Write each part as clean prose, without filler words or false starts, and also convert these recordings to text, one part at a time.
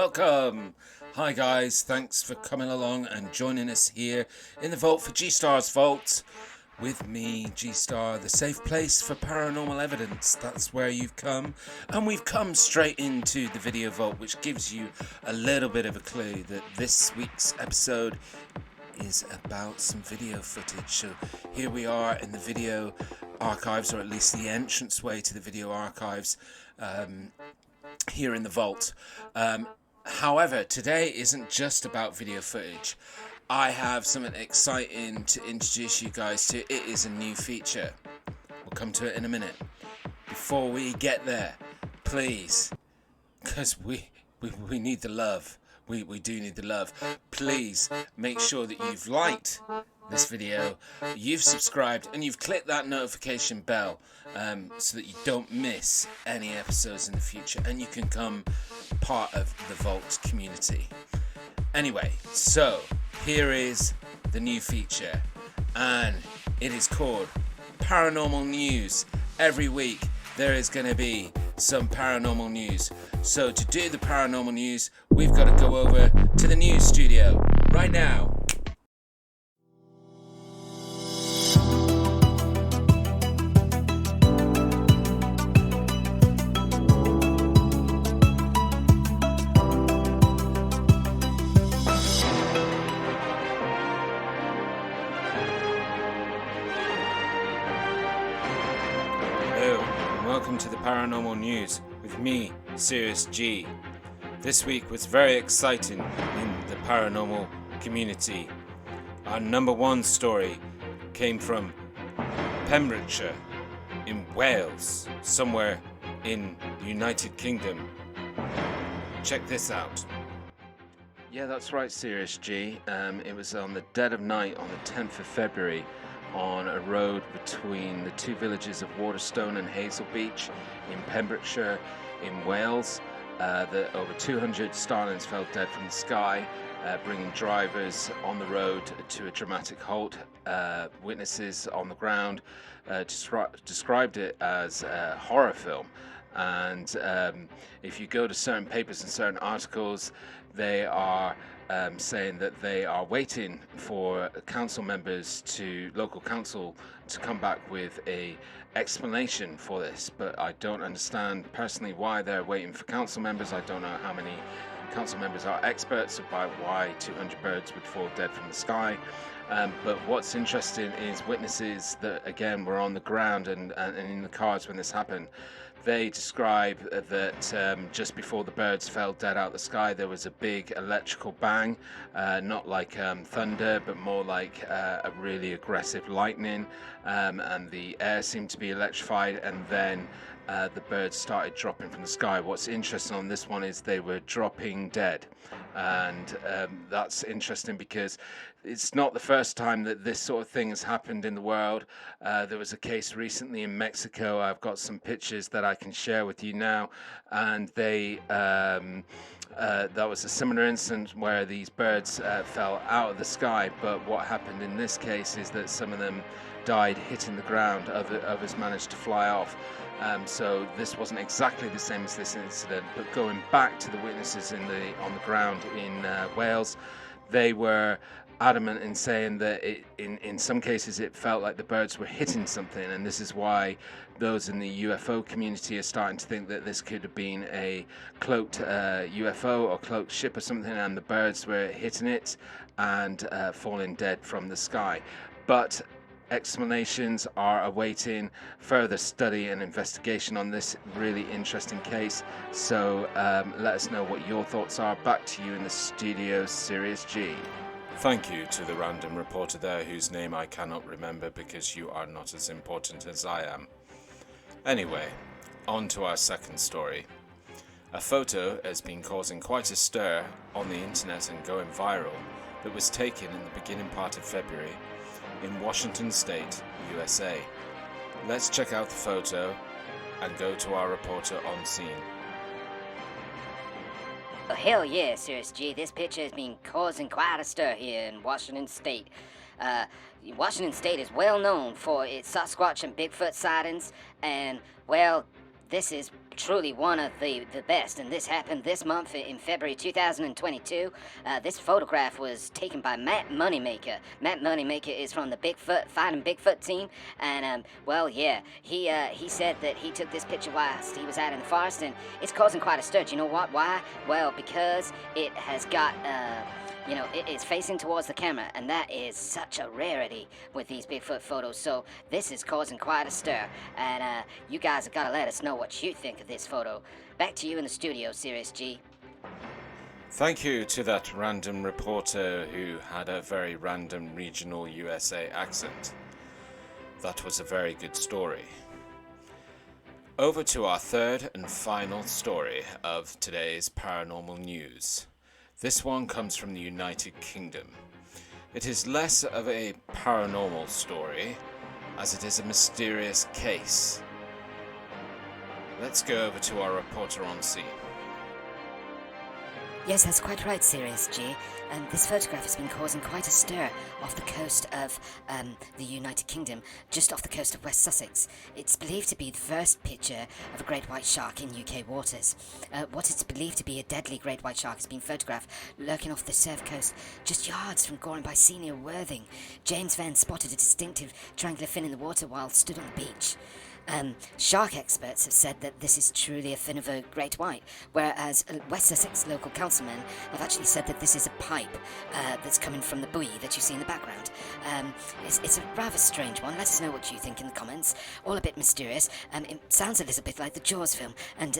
Welcome! Hi guys, thanks for coming along and joining us here in the vault for G-Star's Vault. With me, G-Star, the safe place for paranormal evidence. That's where you've come. And we've come straight into the video vault, which gives you a little bit of a clue that this week's episode is about some video footage. So here we are in the video archives, or at least the entranceway to the video archives here in the vault. However, today isn't just about video footage. I have something exciting to introduce you guys to. It is a new feature. We'll come to it in a minute. Before we get there, please, because we need the love. We do need the love. Please make sure that you've liked this video, you've subscribed, and you've clicked that notification bell so that you don't miss any episodes in the future, and you can come part of the Vault community. Anyway, so here is the new feature, and it is called Paranormal News. Every week there is going to be some paranormal news. So to do the paranormal news, we've got to go over to the news studio right now. Welcome to the Paranormal News with me, Sirius G. This week was very exciting in the paranormal community. Our number one story came from Pembrokeshire in Wales, somewhere in the United Kingdom. Check this out. Yeah, that's right, Sirius G. It was on the dead of night on the 10th of February. On a road between the two villages of Waterstone and Hazel Beach in Pembrokeshire in Wales. Over 200 starlings fell dead from the sky, bringing drivers on the road to a dramatic halt. Witnesses on the ground described it as a horror film. And if you go to certain papers and certain articles, they are saying that they are waiting for council members local council to come back with a explanation for this. But I don't understand personally why they're waiting for council members. I don't know how many council members are experts about why 200 birds would fall dead from the sky. But what's interesting is witnesses that, again, were on the ground and in the cars when this happened. They describe that just before the birds fell dead out of the sky, there was a big electrical bang, not like thunder, but more like a really aggressive lightning, and the air seemed to be electrified, and then the birds started dropping from the sky. What's interesting on this one is they were dropping dead, and that's interesting because it's not the first time that this sort of thing has happened in the world. There was a case recently in Mexico. I've got some pictures that I can share with you now, and that was a similar incident where these birds fell out of the sky, but what happened in this case is that some of them died hitting the ground, others managed to fly off. So this wasn't exactly the same as this incident, but going back to the witnesses on the ground in Wales, they were adamant in saying that in some cases it felt like the birds were hitting something, and this is why those in the UFO community are starting to think that this could have been a cloaked UFO or cloaked ship or something, and the birds were hitting it and falling dead from the sky. But explanations are awaiting further study and investigation on this really interesting case. So let us know what your thoughts are. Back to you in the studio, Sirius G. Thank you to the random reporter there whose name I cannot remember because you are not as important as I am. Anyway, on to our second story. A photo has been causing quite a stir on the internet and going viral that was taken in the beginning part of February in Washington State, USA. Let's check out the photo and go to our reporter on scene. Oh, hell yeah, Sirius G. This picture has been causing quite a stir here in Washington State. Washington State is well known for its Sasquatch and Bigfoot sightings, and, well, this is truly one of the best, and this happened this month in February 2022. This photograph was taken by Matt Moneymaker. Matt Moneymaker is from the Finding Bigfoot team, and well, yeah, he said that he took this picture whilst he was out in the forest, and it's causing quite a stir. Do you know what? Why? Well, because it has got it is facing towards the camera, and that is such a rarity with these Bigfoot photos. So this is causing quite a stir, and you guys have got to let us know what you think of this photo. Back to you in the studio, Sirius G. Thank you to that random reporter who had a very random regional USA accent. That was a very good story. Over to our third and final story of today's paranormal news. This one comes from the United Kingdom. It is less of a paranormal story as it is a mysterious case. Let's go over to our reporter on scene. Yes, that's quite right, Sirius G. This photograph has been causing quite a stir off the coast of the United Kingdom, just off the coast of West Sussex. It's believed to be the first picture of a great white shark in UK waters. What is believed to be a deadly great white shark has been photographed lurking off the Surf Coast, just yards from Goring by Sea near Worthing. James Venn spotted a distinctive triangular fin in the water while stood on the beach. Shark experts have said that this is truly a fin of a great white, whereas West Sussex local councilmen have actually said that this is a pipe that's coming from the buoy that you see in the background. It's a rather strange one. Let us know what you think in the comments. All a bit mysterious. It sounds a little bit like the Jaws film, and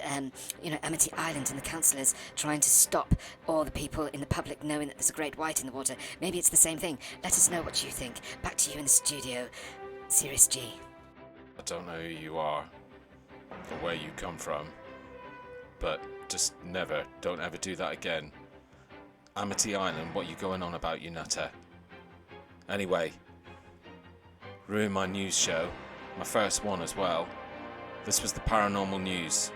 Amity Island and the councillors trying to stop all the people in the public knowing that there's a great white in the water. Maybe it's the same thing. Let us know what you think. Back to you in the studio, Sirius G. I don't know who you are or where you come from, but just don't ever do that again. Amity Island, what you going on about, you nutter? Anyway, ruin my news show, my first one as well. This was the Paranormal News.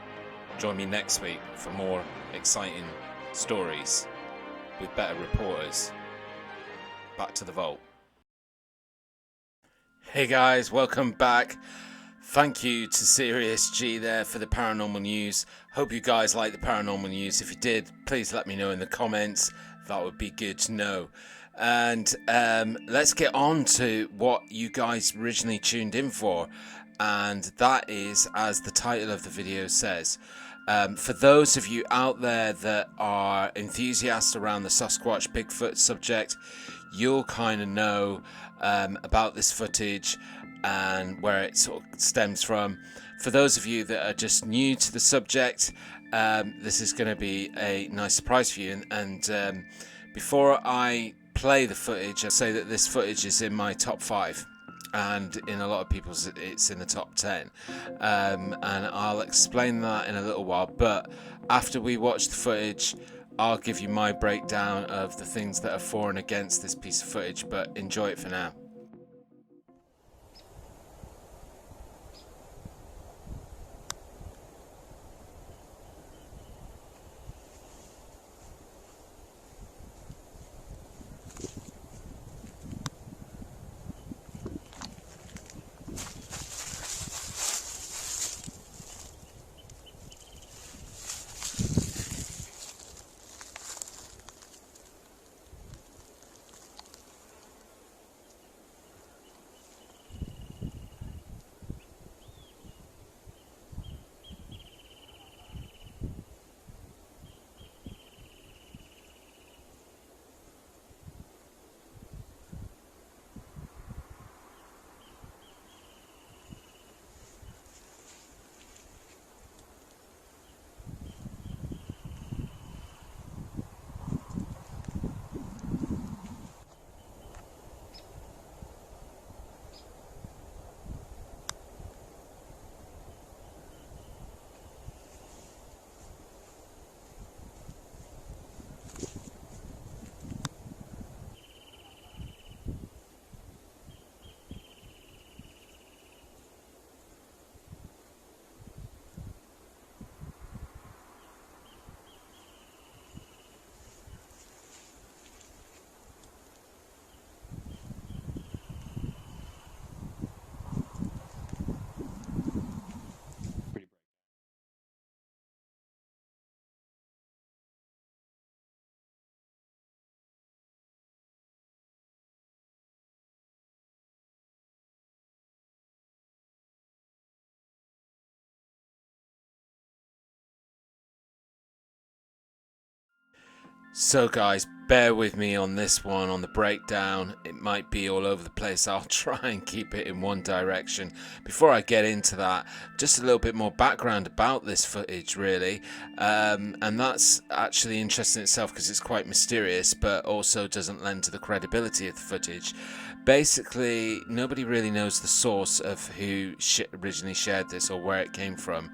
Join me next week for more exciting stories with better reporters. Back to the vault. Hey guys, welcome back. Thank you to Sirius G there for the paranormal news. Hope you guys like the paranormal news. If you did, please let me know in the comments. That would be good to know. And let's get on to what you guys originally tuned in for. And that is, as the title of the video says, for those of you out there that are enthusiasts around the Sasquatch Bigfoot subject, you'll kind of know about this footage and where it sort of stems from. For those of you that are just new to the subject, this is going to be a nice surprise for you. And before I play the footage, I'll say that this footage is in my top 5. And in a lot of people's, it's in the top 10. And I'll explain that in a little while. But after we watch the footage, I'll give you my breakdown of the things that are for and against this piece of footage. But enjoy it for now. So guys, bear with me on this one, on the breakdown. It might be all over the place. I'll try and keep it in one direction. Before I get into that, just a little bit more background about this footage, really. And that's actually interesting in itself because it's quite mysterious, but also doesn't lend to the credibility of the footage. Basically, nobody really knows the source of who originally shared this or where it came from.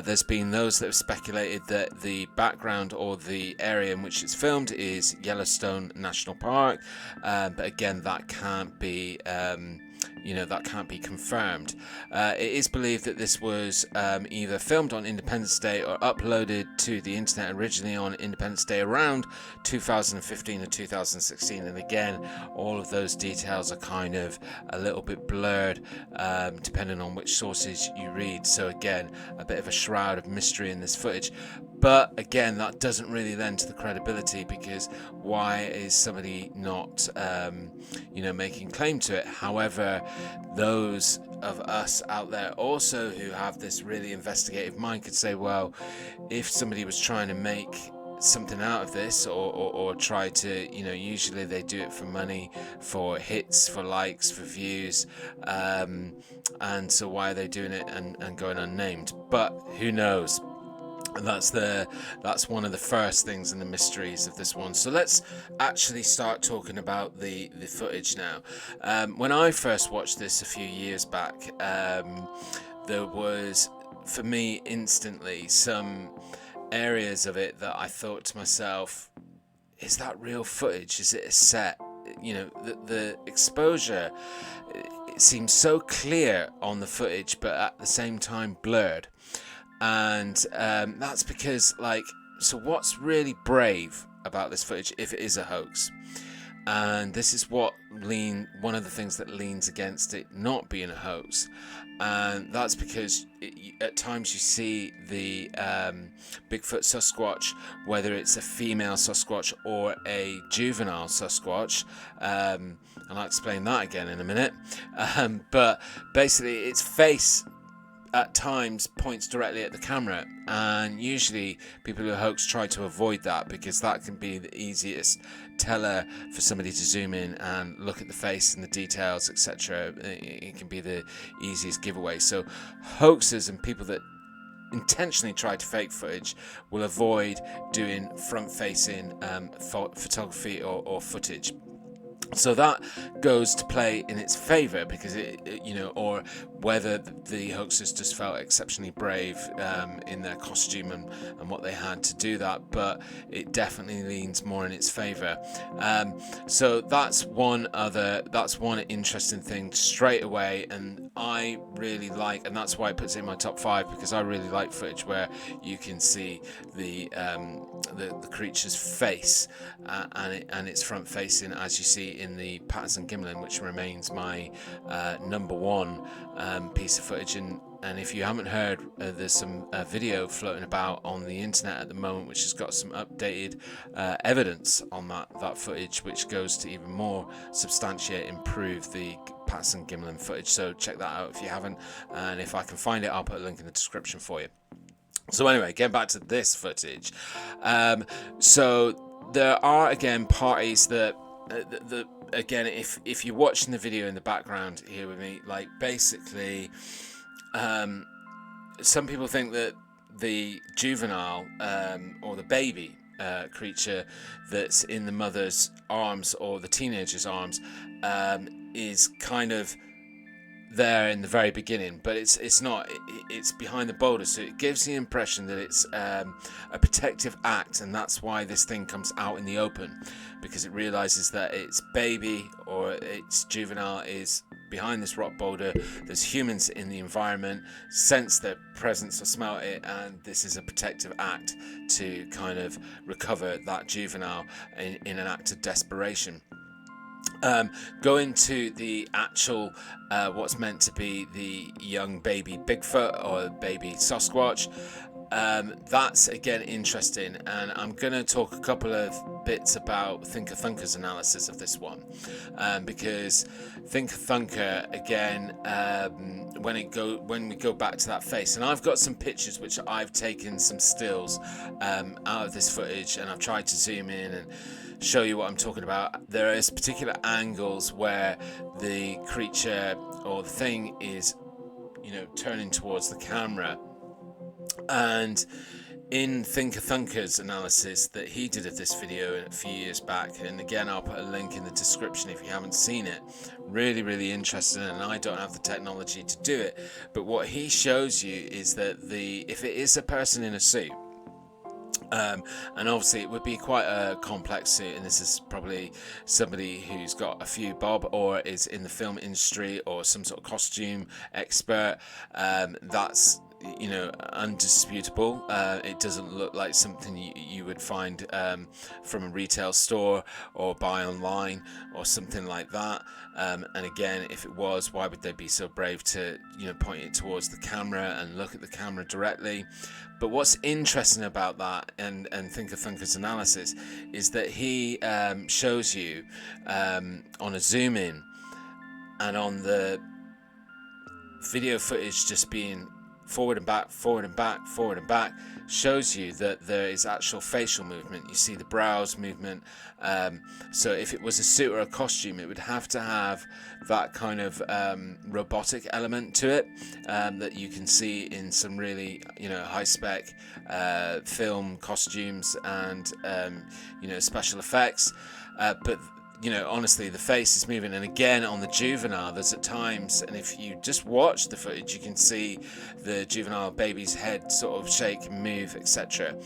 There's been those that have speculated that the background or the area in which it's filmed is Yellowstone National Park, but again, that can't be that can't be confirmed. It is believed that this was either filmed on Independence Day or uploaded to the internet originally on Independence Day around 2015 or 2016, and again, all of those details are kind of a little bit blurred depending on which sources you read. So again, a bit of a shroud of mystery in this footage. But again, that doesn't really lend to the credibility, because why is somebody not, making claim to it? However, those of us out there also who have this really investigative mind could say, well, if somebody was trying to make something out of this or try to, usually they do it for money, for hits, for likes, for views, and so why are they doing it and going unnamed? But who knows? And that's one of the first things in the mysteries of this one. So let's actually start talking about the footage now. When I first watched this a few years back, there was, for me, instantly some areas of it that I thought to myself, is that real footage? Is it a set? The exposure, it seems so clear on the footage, but at the same time blurred. And that's because, so what's really brave about this footage if it is a hoax? And this is one of the things that leans against it not being a hoax, and that's because at times you see the Bigfoot Sasquatch, whether it's a female Sasquatch or a juvenile Sasquatch, and I'll explain that again in a minute, but basically its face at times points directly at the camera, and usually people who hoax try to avoid that because that can be the easiest teller for somebody to zoom in and look at the face and the details, etc. It can be the easiest giveaway. So hoaxers and people that intentionally try to fake footage will avoid doing front-facing photography or footage. So that goes to play in its favour, because or whether the hoaxers just felt exceptionally brave in their costume and what they had to do that, but it definitely leans more in its favour. So that's one interesting thing straight away, and I really like, and that's why it puts it in my top 5, because I really like footage where you can see the creature's face and its front facing, as you see in the Patterson-Gimlin, which remains my number 1 piece of footage. And if you haven't heard, there's some video floating about on the internet at the moment which has got some updated evidence on that footage, which goes to even more substantiate, improve the Patterson-Gimlin footage. So check that out if you haven't, and if I can find it, I'll put a link in the description for you. So anyway, getting back to this footage, so there are again parties that again, if you're watching the video in the background here with me, basically some people think that the juvenile or the baby creature that's in the mother's arms or the teenager's arms is kind of there in the very beginning, but it's not. It's behind the boulder, so it gives the impression that it's a protective act, and that's why this thing comes out in the open, because it realizes that its baby or its juvenile is behind this rock boulder. There's humans in the environment, sense their presence or smell it, and this is a protective act to kind of recover that juvenile in an act of desperation. Going to the actual what's meant to be the young baby Bigfoot or baby Sasquatch, that's again interesting, and I'm going to talk a couple of bits about Thinker Thunker's analysis of this one, because Thinker Thunker, again, when we go back to that face, and I've got some pictures which I've taken some stills out of this footage, and I've tried to zoom in and show you what I'm talking about. There is particular angles where the creature or the thing is, turning towards the camera. And in Thinker Thunker's analysis that he did of this video a few years back, and again I'll put a link in the description if you haven't seen it, really, really interesting, and I don't have the technology to do it, but what he shows you is that if it is a person in a suit, and obviously it would be quite a complex suit, and this is probably somebody who's got a few bob or is in the film industry or some sort of costume expert. That's undisputable. It doesn't look like something you would find from a retail store or buy online or something like that. And again, if it was, why would they be so brave to point it towards the camera and look at the camera directly? But what's interesting about that and Thinker Thunker's analysis is that he shows you on a zoom in and on the video footage just being forward and back, forward and back, forward and back, shows you that there is actual facial movement. You see the brows movement. So if it was a suit or a costume, it would have to have that kind of robotic element to it that you can see in some really high spec film costumes and special effects. But honestly, the face is moving, and again on the juvenile, there's at times, and if you just watch the footage, you can see the juvenile baby's head sort of shake and move, etc.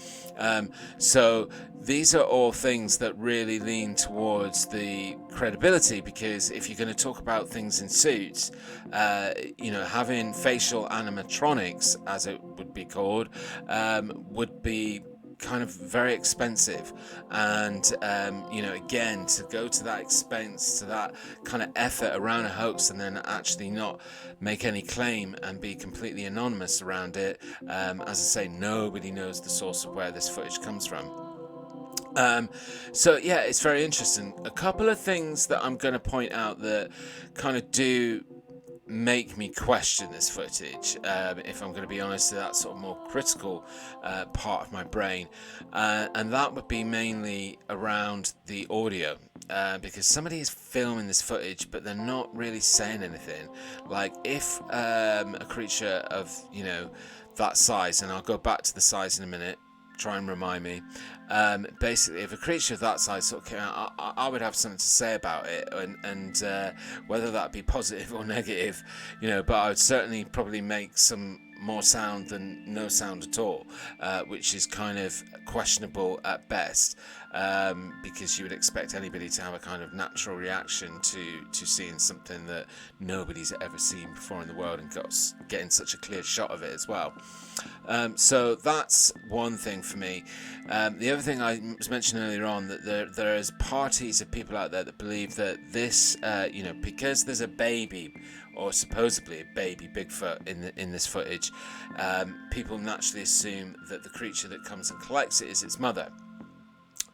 So these are all things that really lean towards the credibility, because if you're going to talk about things in suits, having facial animatronics, as it would be called, would be kind of very expensive, and again, to go to that expense, to that kind of effort around a hoax, and then actually not make any claim and be completely anonymous around it, as I say, nobody knows the source of where this footage comes from. So yeah, it's very interesting. A couple of things that I'm going to point out that kind of do make me question this footage, if I'm going to be honest, that sort of more critical part of my brain, and that would be mainly around the audio, because somebody is filming this footage but they're not really saying anything. Like if a creature of that size, and I'll go back to the size in a minute, try and remind me, basically if a creature of that size sort of came out, I would have something to say about it, and whether that be positive or negative, but I would certainly probably make some more sound than no sound at all, which is kind of questionable at best, because you would expect anybody to have a kind of natural reaction to seeing something that nobody's ever seen before in the world, and getting such a clear shot of it as well. So that's one thing for me. The other thing I was mentioning earlier on, that there is parties of people out there that believe that this, because there's a baby, or supposedly a baby Bigfoot in this footage, people naturally assume that the creature that comes and collects it is its mother.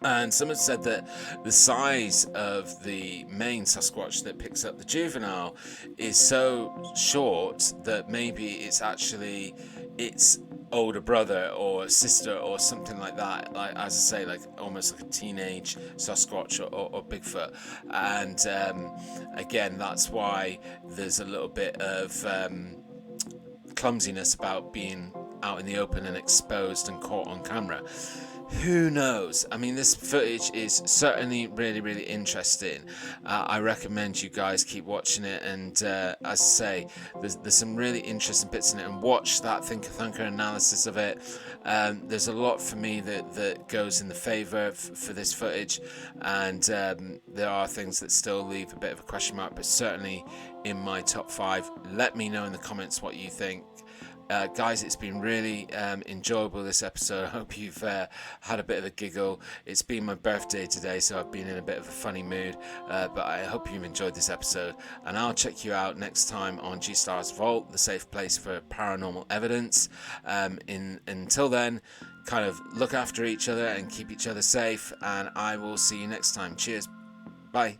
And someone said that the size of the main Sasquatch that picks up the juvenile is so short that maybe it's actually its older brother or sister or something like that, like, as I say, like almost like a teenage Sasquatch or Bigfoot. And again, that's why there's a little bit of clumsiness about being out in the open and exposed and caught on camera. Who knows? I mean, this footage is certainly really, really interesting. I recommend you guys keep watching it, and as I say, there's some really interesting bits in it, and watch that Thinker Thunker analysis of it. There's a lot for me that goes in the favour for this footage, and there are things that still leave a bit of a question mark, but certainly in my top 5. Let me know in the comments what you think. Guys, it's been really enjoyable, this episode. I hope you've had a bit of a giggle. It's been my birthday today, so I've been in a bit of a funny mood, but I hope you've enjoyed this episode, and I'll check you out next time on G-Star's Vault, the safe place for paranormal evidence. Until then, kind of look after each other and keep each other safe, and I will see you next time. Cheers. Bye.